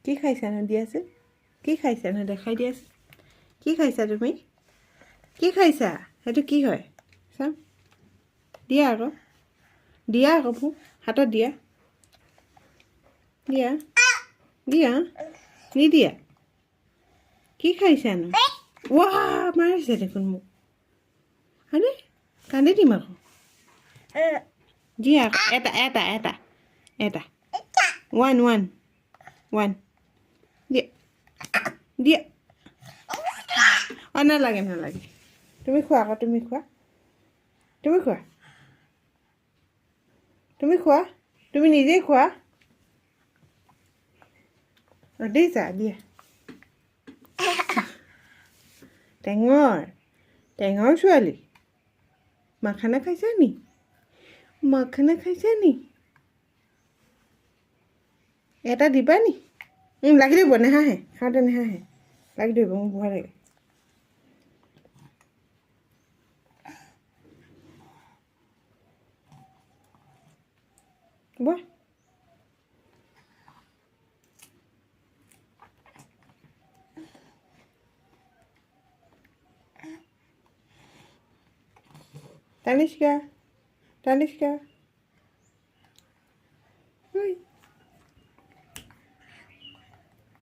কি খাইছানো দিয়াচোন কি খাইছানো দেখাই দিয়াচোন কি খাইছা তুমি কি খাইছা সেইটো কি হয় চাম দিয়া আকৌ মোক হাতত দিয়া দিয়া দিয়া নিদিয়া কি খাইছানো ৱা মাৰিছে দেখোন মোক হয়নে কান্দি দিম আকৌ দিয়া আকৌ এটা ওৱান দিয়া দিয়া অঁ নালাগে তুমি খোৱা আকৌ তুমি খোৱা তুমি নিজেই খোৱা অঁ দিছা দিয়া টেঙৰ ছোৱালী মাখানা খাইছা নি এটা দিবা নি লাগি দিব নেহাঁহে খাওঁতে নেহাঁহে লাগি দিব মোক ভয় লাগে বহ Taniska